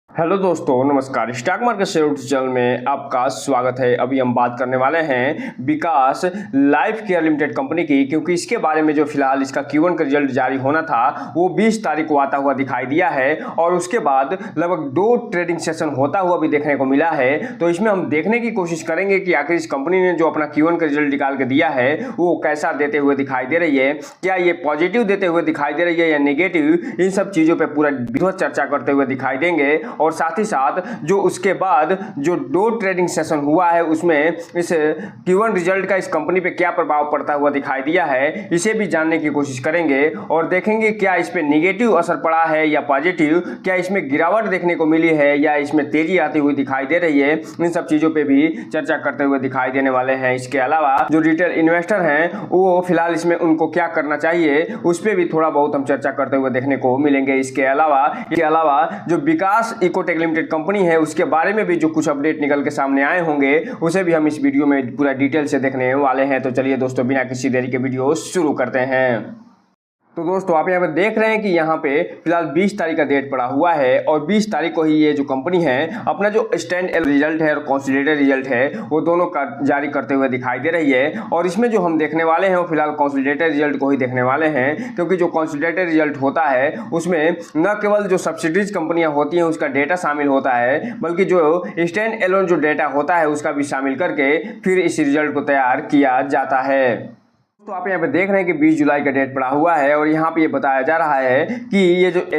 Hello दोस्तों, नमस्कार। Stock market share channel में आपका स्वागत है। अभी हम बात करने वाले हैं विकास लाइफ केयर लिमिटेड कंपनी की, क्योंकि इसके बारे में जो फिलहाल इसका Q1 का रिजल्ट जारी होना था वो 20 तारीख को आता हुआ दिखाई दिया है और उसके बाद लगभग 2 ट्रेडिंग सेशन होता हुआ भी देखने को मिला है। तो इसमें हम देखने की कोशिश करेंगे कि आखिर इस कंपनी ने जो अपना Q1 का रिजल्ट निकाल के दिया है वो कैसा देते हुए दिखाई दे रही है, क्या ये पॉजिटिव देते हुए दिखाई दे रही है या नेगेटिव। इन सब चीज़ों पर पूरा विस्तृत चर्चा करते हुए दिखाई देंगे और साथ ही साथ जो उसके बाद जो 2 ट्रेडिंग सेशन हुआ है उसमें इस Q1 रिजल्ट का इस कंपनी पे क्या प्रभाव पड़ता हुआ दिखाई दिया है, इसे भी जानने की कोशिश करेंगे और देखेंगे क्या इस पे नेगेटिव असर पड़ा है या पॉजिटिव, क्या इसमें गिरावट देखने को मिली है या इसमें तेजी आती हुई दिखाई दे रही है। इन सब चीज़ों पे भी चर्चा करते हुए दिखाई देने वाले हैं। इसके अलावा जो रिटेल इन्वेस्टर हैं वो फिलहाल इसमें उनको क्या करना चाहिए उस पर भी थोड़ा बहुत हम चर्चा करते हुए देखने को मिलेंगे। इसके अलावा जो विकास इकोटेक लिमिटेड कंपनी है उसके बारे में भी जो कुछ अपडेट निकल के सामने आए होंगे उसे भी हम इस वीडियो में पूरा डिटेल से देखने वाले हैं। तो चलिए दोस्तों, बिना किसी देरी के वीडियो शुरू करते हैं। तो दोस्तों, आप यहाँ पे देख रहे हैं कि यहाँ पे फिलहाल 20 तारीख का डेट पड़ा हुआ है और 20 तारीख को ही ये जो कंपनी है अपना जो स्टैंड रिजल्ट है और कंसोलिडेटेड रिजल्ट है वो दोनों का जारी करते हुए दिखाई दे रही है। और इसमें जो हम देखने वाले हैं वो फिलहाल कंसोलिडेटेड रिजल्ट को ही देखने वाले हैं, क्योंकि जो कंसोलिडेटेड रिजल्ट होता है उसमें न केवल जो सब्सिडीज कंपनियाँ होती हैं उसका डेटा शामिल होता है, बल्कि जो स्टैंड एलोन जो डेटा होता है उसका भी शामिल करके फिर इस रिजल्ट को तैयार किया जाता है। तो आप यहाँ पे देख रहे हैं कि 20 जुलाई का डेट पड़ा हुआ है और यहाँ पे ये बताया जा रहा है कि ये जो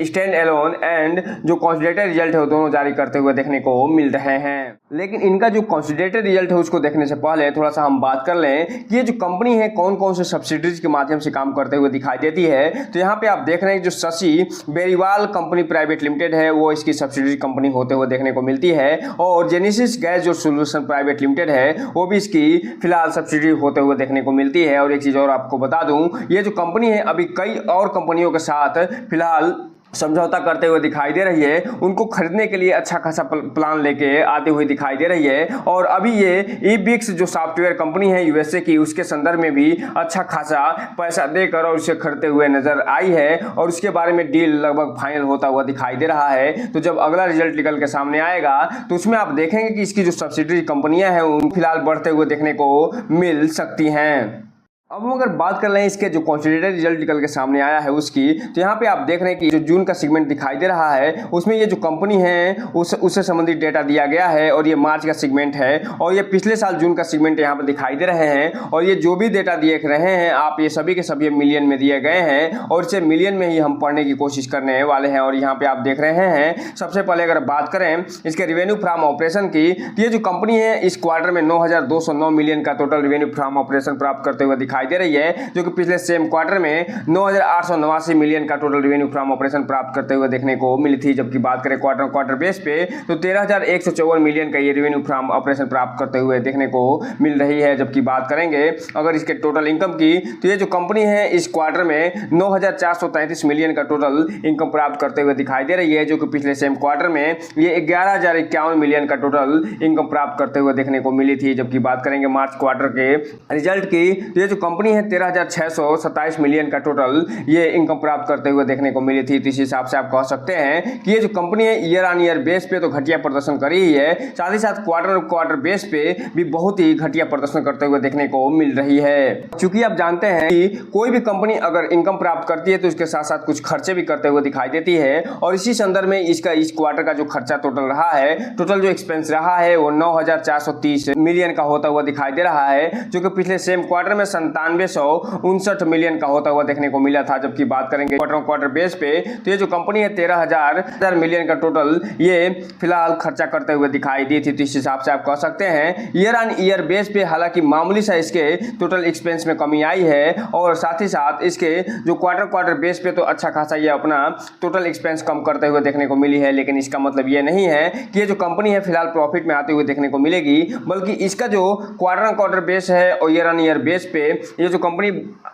स्टैंड एलोन एंड जो कंसोलिडेटेड रिजल्ट है वो दोनों जारी करते हुए देखने को मिल रहे हैं। लेकिन इनका जो कंसोलिडेटेड रिजल्ट है उसको देखने से पहले थोड़ा सा हम बात कर लें कि ये जो कंपनी है कौन कौन से सब्सिडीज के माध्यम से काम करते हुए दिखाई देती है। तो यहाँ पे आप देख रहे हैं जो Shashi Beriwal company private limited है वो इसकी सब्सिडरी कंपनी होते हुए देखने को मिलती है और जेनेसिस गैस जो सोल्यूशन प्राइवेट लिमिटेड है वो भी इसकी फिलहाल सब्सिडरी होते हुए देखने को मिलती है। और एक चीज़ और आपको बता दूं, ये जो कंपनी है अभी कई और कंपनियों के साथ फिलहाल समझौता करते हुए दिखाई दे रही है, उनको खरीदने के लिए अच्छा खासा प्लान लेके आती हुई दिखाई दे रही है। और अभी ये ईबिक्स जो सॉफ्टवेयर कंपनी है यूएसए की उसके संदर्भ में भी अच्छा खासा पैसा देकर और उसे खरीदते हुए नजर आई है और उसके बारे में डील लगभग फाइनल होता हुआ दिखाई दे रहा है। तो जब अगला रिजल्ट निकल के सामने आएगा तो उसमें आप देखेंगे कि इसकी जो सब्सिडरी कंपनियां हैं उन फिलहाल बढ़ते हुए देखने को मिल सकती हैं। अब हम अगर बात कर रहे हैं इसके जो कंसोलिडेटेड रिजल्ट निकल के सामने आया है उसकी, तो यहाँ पे आप देख रहे हैं कि जो जून का सेगमेंट दिखाई दे रहा है उसमें ये जो कंपनी है उससे संबंधित डेटा दिया गया है और ये मार्च का सेगमेंट है और ये पिछले साल जून का सेगमेंट यहाँ पे दिखाई दे रहे हैं। और ये जो भी डेटा देख रहे हैं आप, ये सभी के सभी मिलियन में दिए गए हैं और इसे मिलियन में ही हम पढ़ने की कोशिश करने वाले हैं। और यहाँ पे आप देख रहे हैं सबसे पहले अगर बात करें इसके रिवेन्यू फ्रॉम ऑपरेशन की, तो ये जो कंपनी है इस क्वार्टर में 9,209 मिलियन का टोटल रिवेन्यू फ्रॉम ऑपरेशन प्राप्त करते हुए दिखाई दे रही है, जो कि पिछले सेम क्वार्टर में 9,889 मिलियन का टोटल रेवेन्यू फ्रॉम ऑपरेशन प्राप्त करते हुए देखने को मिली थी। जबकि बात करें क्वार्टर बेस पे तो 13,154 मिलियन का ये रेवेन्यू फ्रॉम ऑपरेशन प्राप्त करते हुए देखने को मिल रही है। जबकि बात करेंगे अगर इसके टोटल इनकम की, तो ये जो कंपनी है इस क्वार्टर में 9,433 मिलियन का टोटल इनकम प्राप्त करते हुए दिखाई दे रही है, जो कि पिछले सेम क्वार्टर में ये 11,051 मिलियन का टोटल इनकम प्राप्त करते हुए देखने को मिली थी। जबकि बात करेंगे मार्च क्वार्टर के रिजल्ट की, तो ये जो कंपनी है 13,627 मिलियन का टोटल ये इनकम प्राप्त करते हुए देखने को मिली थी। तो इस हिसाब से आप कह सकते हैं कि ये जो कंपनी है ईयर ऑन ईयर बेस पे तो घटिया प्रदर्शन कर ही है, साथ ही साथ क्वार्टर बेस पे भी बहुत ही घटिया प्रदर्शन करते हुए देखने को मिल रही है। क्योंकि आप जानते हैं कि कोई भी कंपनी अगर इनकम प्राप्त करती है तो उसके साथ साथ कुछ खर्चे भी करते हुए दिखाई देती है और इसी संदर्भ में इसका इस क्वार्टर का जो खर्चा टोटल रहा है, टोटल जो एक्सपेंस रहा है वो 9,430 मिलियन का होता हुआ दिखाई दे रहा है, जो कि पिछले सेम क्वार्टर में 97,59 मिलियन का होता हुआ देखने को मिला था। जबकि बात करेंगे क्वार्टर बेस पे तो ये जो कंपनी है 13,000 मिलियन का टोटल ये फिलहाल खर्चा करते हुए दिखाई दी थी। तो इस हिसाब से आप कह सकते हैं ईयर ऑन ईयर बेस पे हालांकि मामूली सा इसके टोटल एक्सपेंस में कमी आई है और साथ ही साथ इसके जो क्वार्टर बेस पे तो अच्छा खासा ये अपना टोटल एक्सपेंस कम करते हुए देखने को मिली है। लेकिन इसका मतलब ये नहीं है कि ये जो कंपनी है फिलहाल प्रॉफिट में आते हुए देखने को मिलेगी, बल्कि इसका जो क्वार्टर बेस है और ईयर ऑन ईयर बेस पे ये जो कंपनी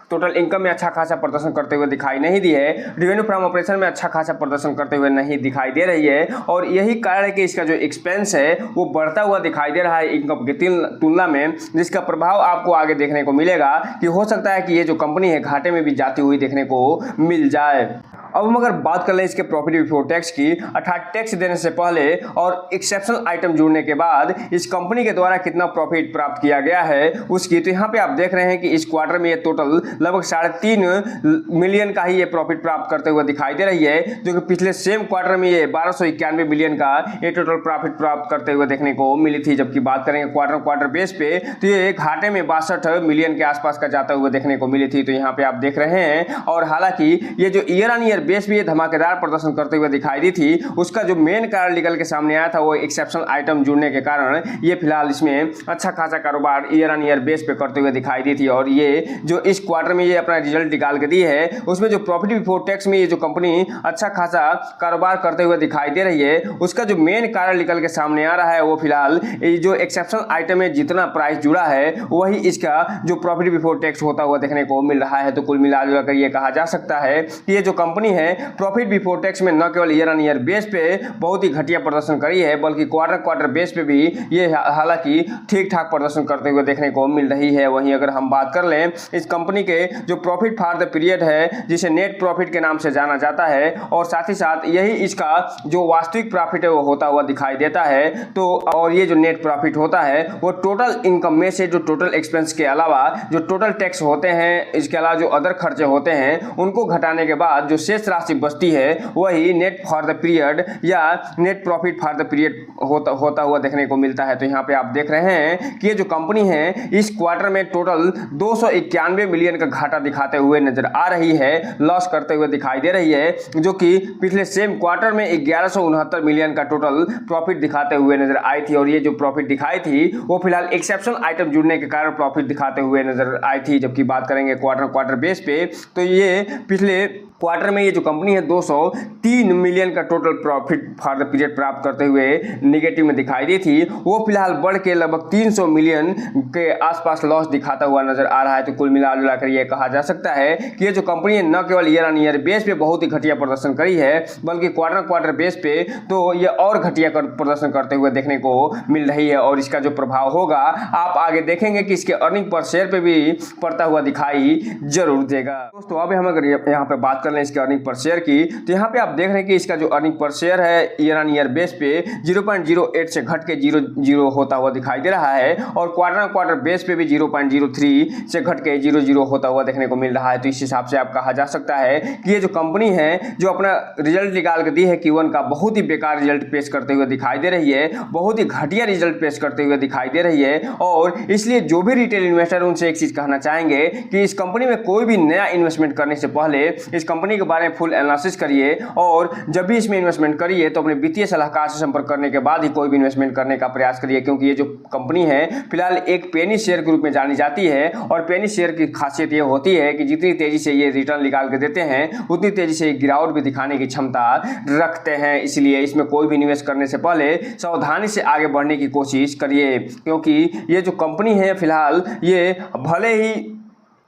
टोटल इनकम में अच्छा खासा प्रदर्शन करते हुए दिखाई नहीं दी है, रेवेन्यू फ्रॉम ऑपरेशन में अच्छा खासा प्रदर्शन करते हुए नहीं दिखाई दे रही है और यही कारण है कि इसका जो एक्सपेंस है वो बढ़ता हुआ दिखाई दे रहा है इनकम की तुलना में, जिसका प्रभाव आपको आगे देखने को मिलेगा कि हो सकता है कि ये जो कंपनी है घाटे में भी जाती हुई देखने को मिल जाए। अब हम अगर बात कर लें इसके प्रॉफिट बिफोर टैक्स की, अर्थात टैक्स देने से पहले और एक्सेप्शनल आइटम जुड़ने के बाद इस कंपनी के द्वारा कितना प्रॉफिट प्राप्त किया गया है उसकी, तो यहाँ पे आप देख रहे हैं कि इस क्वार्टर में ये टोटल लगभग 3.5 मिलियन का ही ये प्रॉफिट प्राप्त करते हुए दिखाई दे रही है, जो कि पिछले सेम क्वार्टर में ये 1291 मिलियन का ये टोटल प्रॉफिट प्राप्त करते हुए देखने को मिली थी। जबकि बात करेंगे क्वार्टर बेस पे तो ये घाटे में 62 मिलियन के आसपास का जाता हुआ देखने को मिली थी। तो यहाँ पे आप देख रहे हैं, और हालांकि ये जो ईयर ऑन ईयर बेस पे ये धमाकेदार प्रदर्शन करते हुए दिखाई दी थी, उसका जो मेन कारण निकल के सामने आया था वो एक्सेप्शनल आइटम जुड़ने के कारण ये फिलहाल इसमें अच्छा खासा कारोबार ईयर ऑन ईयर बेस पे करते हुए दिखाई दी थी। और ये जो इस क्वार्टर में ये अपना रिजल्ट निकाल के दी है, उसमें जो प्रॉफिट बिफोर टैक्स में ये जो कंपनी अच्छा खासा कारोबार करते हुए दिखाई दे रही है, उसका जो मेन कारण निकल के सामने आ रहा है वो फिलहाल जो एक्सेप्शनल आइटम में जितना प्राइस जुड़ा है वही इसका जो प्रॉफिट बिफोर टैक्स होता हुआ देखने को मिल रहा है। तो कुल मिलाकर ये कहा जा सकता है कि ये जो कंपनी है प्रॉफिट बिफोर टैक्स में न केवल ईयर ऑन ईयर बेस पे बहुत ही घटिया प्रदर्शन करी है, बल्कि क्वार्टर बेस पे भी ये हालांकि ठीक ठाक प्रदर्शन करते हुए देखने को मिल रही है। वहीं अगर हम बात कर लें इस कंपनी के जो प्रॉफिट फॉर द पीरियड है, जिसे नेट प्रॉफिट के नाम से जाना जाता है, और साथ ही साथ यही इसका जो वास्तविक प्रॉफिट है वो होता हुआ दिखाई देता है। तो और ये जो नेट प्रॉफिट होता है वो टोटल इनकम में से जो टोटल एक्सपेंस के अलावा जो टोटल टैक्स होते हैं, इसके अलावा जो अदर खर्चे होते हैं उनको घटाने के बाद जो शेष राशि बचती है वही नेट फॉर द पीरियड या net profit for the period होता हुआ देखने को मिलता है। तो यहाँ पे आप देख रहे हैं कि ये जो कंपनी है इस क्वार्टर में टोटल 291 मिलियन का घाटा दिखाते हुए नजर आ रही है, लॉस करते हुए दिखाई दे रही है, जो कि पिछले सेम क्वार्टर में 1169 मिलियन का टोटल प्रॉफिट दिखाते हुए नजर आई थी। और ये जो प्रॉफिट दिखाई थी वो फिलहाल एक्सेप्शनल आइटम जुड़ने के कारण प्रॉफिट दिखाते हुए नजर आई थी। जबकि बात करेंगे क्वार्टर बेस पे तो ये पिछले क्वार्टर में ये जो कंपनी है 203 मिलियन का total profit for the period प्राप्त करते हुए निगेटिव में दिखाई दी थी, वो फिलहाल बढ़ के लगभग 300 मिलियन के आसपास लॉस दिखाता हुआ नजर आ रहा है। तो कुल मिलाकर ये कहा जा सकता है कि ये जो कंपनी है न केवल ईयर ऑन ईयर बेस पे बहुत ही घटिया प्रदर्शन करी है, बल्कि क्वार्टर बेस पे तो ये और घटिया प्रदर्शन करते हुए देखने को मिल रही है। और इसका जो प्रभाव होगा आप आगे देखेंगे कि इसके अर्निंग पर शेयर पे भी पड़ता हुआ दिखाई जरूर देगा। दोस्तों अभी हम अगर यहाँ पे बात इसके अर्निंग पर शेयर की, तो यहाँ पे आप देख रहे हैं कि इसका जो अर्निंग पर शेयर है ईयर ऑन ईयर बेस पे 0.08 से घट के 0.00 होता हुआ दिखाई दे रहा है, और क्वार्टर बेस पे भी 0.03 से घट के 0.00 होता हुआ देखने को मिल रहा है। तो इस हिसाब से आप कहा जा सकता है कि ये जो कंपनी है जो अपना रिजल्ट निकाल के दी है Q1 का, बहुत ही बेकार रिजल्ट पेश करते हुए दिखाई दे रही है, बहुत ही घटिया रिजल्ट पेश करते हुए दिखाई दे रही है। और इसलिए जो भी रिटेल इन्वेस्टर उनसे एक चीज कहना चाहेंगे कि इस कंपनी में कोई भी नया इन्वेस्टमेंट करने से पहले इस कंपनी के बारे में फुल एनालिसिस करिए, और जब भी इसमें इन्वेस्टमेंट करिए तो अपने वित्तीय सलाहकार से संपर्क करने के बाद ही कोई भी इन्वेस्टमेंट करने का प्रयास करिए। क्योंकि ये जो कंपनी है फिलहाल एक पेनी शेयर के रूप में जानी जाती है, और पेनी शेयर की खासियत ये होती है कि जितनी तेजी से ये रिटर्न निकाल के देते हैं उतनी तेजी से गिरावट भी दिखाने की क्षमता रखते हैं। इसलिए इसमें कोई भी निवेश करने से पहले सावधानी से आगे बढ़ने की कोशिश करिए, क्योंकि ये जो कंपनी है फिलहाल ये भले ही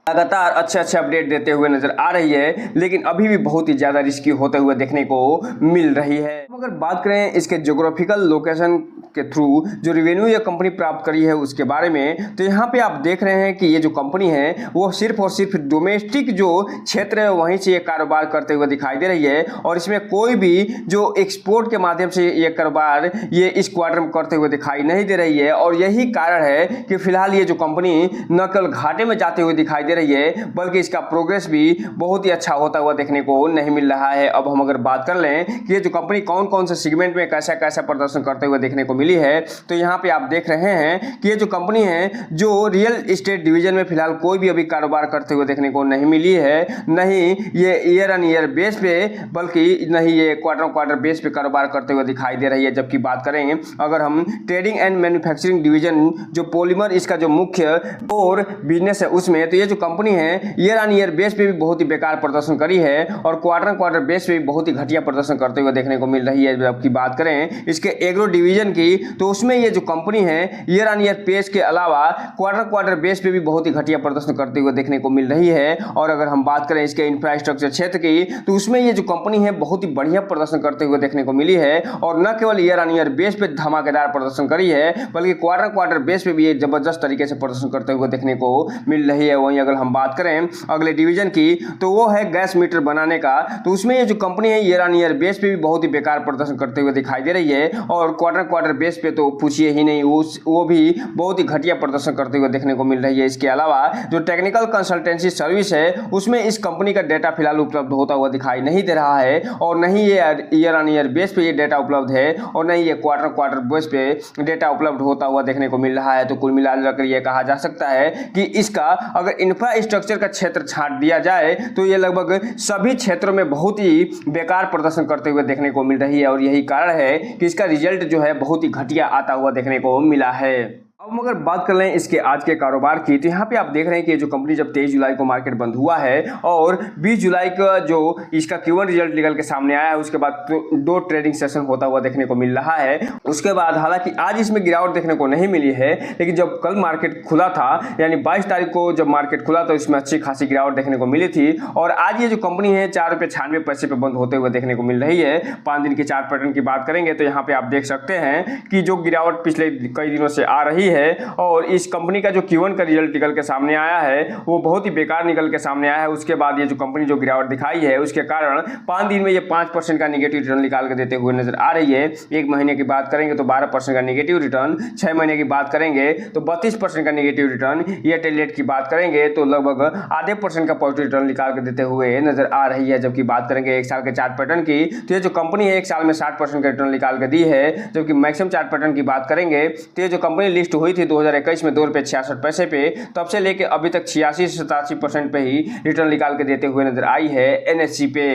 लगातार अच्छे अपडेट देते हुए नजर आ रही है, लेकिन अभी भी बहुत ही ज्यादा रिस्की होते हुए देखने को मिल रही है। अगर बात करें इसके ज्योग्राफिकल लोकेशन के थ्रू जो रेवेन्यू ये कंपनी प्राप्त करी है उसके बारे में, तो यहाँ पे आप देख रहे हैं कि ये जो कंपनी है वो सिर्फ और सिर्फ डोमेस्टिक जो क्षेत्र है वहीं से ये कारोबार करते हुए दिखाई दे रही है, और इसमें कोई भी जो एक्सपोर्ट के माध्यम से ये कारोबार ये इस क्वार्टर में करते हुए दिखाई नहीं दे रही है। और यही कारण है कि फिलहाल ये जो कंपनी न केवल घाटे में जाते हुए दिखाई रही है, बल्कि इसका प्रोग्रेस भी बहुत ही अच्छा होता हुआ देखने को नहीं मिल रहा है। अब हम अगर बात कर लें कि ये जो कंपनी कौन कौन से सेगमेंट में कैसा कैसा प्रदर्शन करते हुए देखने को मिली है, तो यहाँ पे आप देख रहे हैं कि ये जो कंपनी है जो रियल एस्टेट डिवीजन में फिलहाल कोई भी अभी कारोबार करते हुए देखने को नहीं मिली है, नहीं ये ईयर ऑन ईयर बेस पे बल्कि नहीं ये क्वार्टर बेस पे कारोबार करते हुए दिखाई दे रही है। जबकि बात करें अगर हम ट्रेडिंग एंड मैन्युफैक्चरिंग डिवीजन जो पॉलीमर इसका जो मुख्य और बिजनेस है उसमें, तो ये जो कंपनी है ईयर ऑन ईयर बेस पे भी बहुत ही बेकार प्रदर्शन करी है, और क्वार्टर बेस पे भी बहुत ही घटिया प्रदर्शन करते हुए देखने को मिल रही है। जबकि बात करें इसके एग्रो डिवीजन की, की तो उसमें ये जो कंपनी है ईयर ऑन ईयर पेस के अलावा क्वार्टर बेस पे भी बहुत ही घटिया प्रदर्शन करते हुए देखने को मिल रही है। और अगर हम बात करें इसके इंफ्रास्ट्रक्चर क्षेत्र की तो उसमें ये जो कंपनी है बहुत ही बढ़िया प्रदर्शन करते हुए देखने को मिली है और न केवल ईयर ऑन ईयर बेस पे धमाकेदार प्रदर्शन करी है बल्कि क्वार्टर बेस पे भी ये जबरदस्त तरीके से प्रदर्शन करते हुए देखने को मिल रही है। वहीं अगर हम बात करें अगले डिवीजन की तो वो है गैस मीटर बनाने का, तो उसमें ये जो कंपनी है ईयर ऑन ईयर बेस पे भी बहुत ही बेकार प्रदर्शन करते हुए दिखाई दे रही है और क्वार्टर बेस पे तो पूछिए ही नहीं, वो भी बहुत ही घटिया प्रदर्शन करते हुए देखने को मिल रही है। इसके अलावा जो टेक्निकल कंसल्टेंसी सर्विस है उसमें इस कंपनी का डेटा फिलहाल उपलब्ध होता हुआ दिखाई नहीं दे रहा है और नहीं ये ईयर ऑन ईयर बेस पे ये डेटा उपलब्ध है और नहीं ये क्वार्टर बेस पे डेटा उपलब्ध होता हुआ देखने को मिल रहा है। तो कुल मिलाकर ये कहा जा सकता है कि इसका अगर इंफ्रास्ट्रक्चर का क्षेत्र छांट दिया जाए तो ये लगभग सभी क्षेत्रों में बहुत ही बेकार प्रदर्शन करते हुए देखने को मिल रही है और यही कारण है कि इसका रिजल्ट जो है बहुत ही घटिया आता हुआ देखने को मिला है। अब हम अगर बात कर लें इसके आज के कारोबार की तो यहाँ पे आप देख रहे हैं कि जो कंपनी जब 23 जुलाई को मार्केट बंद हुआ है और 20 जुलाई का जो इसका Q1 रिजल्ट निकल के सामने आया है उसके बाद तो 2 ट्रेडिंग सेशन होता हुआ देखने को मिल रहा है। उसके बाद हालांकि आज इसमें गिरावट देखने को नहीं मिली है, लेकिन जब कल मार्केट खुला था यानी 22 तारीख को जब मार्केट खुला तो इसमें अच्छी खासी गिरावट देखने को मिली थी और आज ये जो कंपनी है 4 रुपये 96 पैसे पे बंद होते हुए देखने को मिल रही है। 5 दिन की चार्ट पैटर्न की बात करेंगे तो यहाँ पे आप देख सकते हैं कि जो गिरावट पिछले कई दिनों से आ रही है और इस कंपनी का जो Q1 का रिजल्ट निकल के सामने आया है वो बहुत ही बेकार निकल के सामने आया है। उसके बाद ये जो कंपनी जो गिरावट दिखाई है उसके कारण 5 दिन में ये 5% का निगेटिव रिटर्न निकाल के देते हुए नजर आ रही है। 1 महीने की बात करेंगे तो 12% का निगेटिव रिटर्न, 6 महीने की बात करेंगे तो 32% का निगेटिव रिटर्न, ईयरटेल रेट की बात करेंगे तो लगभग आधे % का पॉजिटिव रिटर्न निकाल के देते हुए नजर आ रही है। जबकि बात करेंगे 1 साल के चार्ट पैटर्न की तो ये जो कंपनी है 1 साल में 60% का रिटर्न निकाल के दी है। जबकि मैक्सिमम चार्ट पैटर्न की बात करेंगे तो ये जो कंपनी लिस्ट हुई थी 2021 में 2 रुपये 66 पैसे पे, तब से लेके अभी तक 86 से 87% पे ही रिटर्न निकाल के देते हुए नजर आई है NSE पे।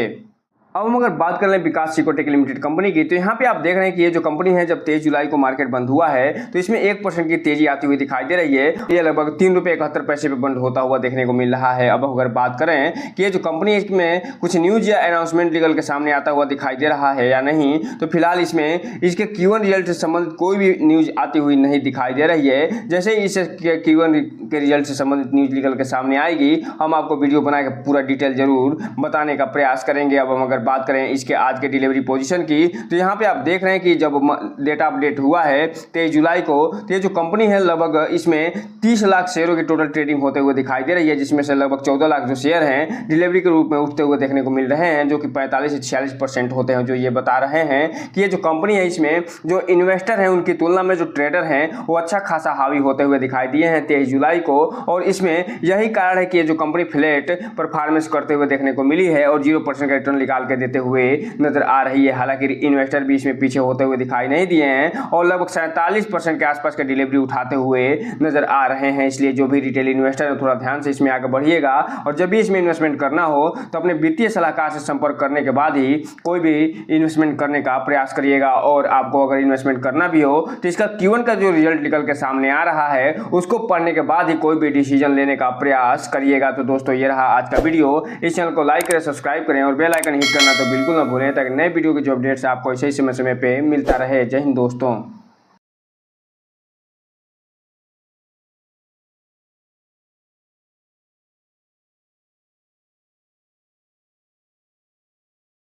अब हम अगर बात कर लें विकास सिकोटेक लिमिटेड कंपनी की तो यहाँ पे आप देख रहे हैं कि ये जो कंपनी है जब 23 जुलाई को मार्केट बंद हुआ है तो इसमें 1% की तेजी आती हुई दिखाई दे रही है। ये लगभग 3 रुपये 71 पैसे पे बंद होता हुआ देखने को मिल रहा है। अब अगर बात करें कि ये जो कंपनी इसमें कुछ न्यूज या अनाउंसमेंट निकल के सामने आता हुआ दिखाई दे रहा है या नहीं, तो फिलहाल इसमें इसके Q1 रिजल्ट से संबंधित कोई भी न्यूज आती हुई नहीं दिखाई दे रही है। जैसे ही इस Q1 के रिजल्ट से संबंधित न्यूज निकल के सामने आएगी हम आपको वीडियो बना के पूरा डिटेल जरूर बताने का प्रयास करेंगे। अब हम अगर बात करें इसके आज के डिलीवरी पोजीशन की तो यहाँ पे आप देख रहे हैं कि जब डेटा अपडेट हुआ है 23 जुलाई को तो ये जो कंपनी है लगभग इसमें 30 लाख शेयरों की टोटल ट्रेडिंग होते हुए दिखाई दे रही है, जिसमें से लगभग 14 लाख जो शेयर हैं डिलीवरी के रूप में उठते हुए देखने को मिल रहे हैं, जो कि 45 से 46% होते हैं। जो ये बता रहे हैं कि ये जो कंपनी है इसमें जो इन्वेस्टर हैं उनकी तुलना में जो ट्रेडर हैं वो अच्छा खासा हावी होते हुए दिखाई दिए हैं 23 जुलाई को। और इसमें यही कारण है कि ये जो कंपनी फ्लैट परफॉर्मेंस करते हुए देखने को मिली है और 0% का रिटर्न निकाल के देते हुए नजर आ रही है। हालांकि इन्वेस्टर भी इसमें पीछे होते हुए दिखाई नहीं दिए हैं और लगभग 47% के आसपास का डिलीवरी उठाते हुए नजर आ रहे हैं। इसलिए जो भी रिटेल इन्वेस्टर है थोड़ा ध्यान से इसमें आगे बढ़िएगा और जब भी इसमें इन्वेस्टमेंट करना हो तो अपने वित्तीय सलाहकार से संपर्क करने के बाद ही कोई भी इन्वेस्टमेंट करने का प्रयास करिएगा। और आपको अगर इन्वेस्टमेंट करना भी हो तो इसका Q1 का जो रिजल्ट निकल के सामने आ रहा है उसको पढ़ने के बाद ही कोई भी डिसीजन लेने का प्रयास करिएगा। तो दोस्तों ये रहा आज का वीडियो। इस चैनल को लाइक करें, सब्सक्राइब करें और बेल आइकन हिट करना तो बिल्कुल ना भूलें ताकि नए वीडियो की जो अपडेट्स आपको इसी समय पे मिलता रहे। जय हिंद दोस्तों।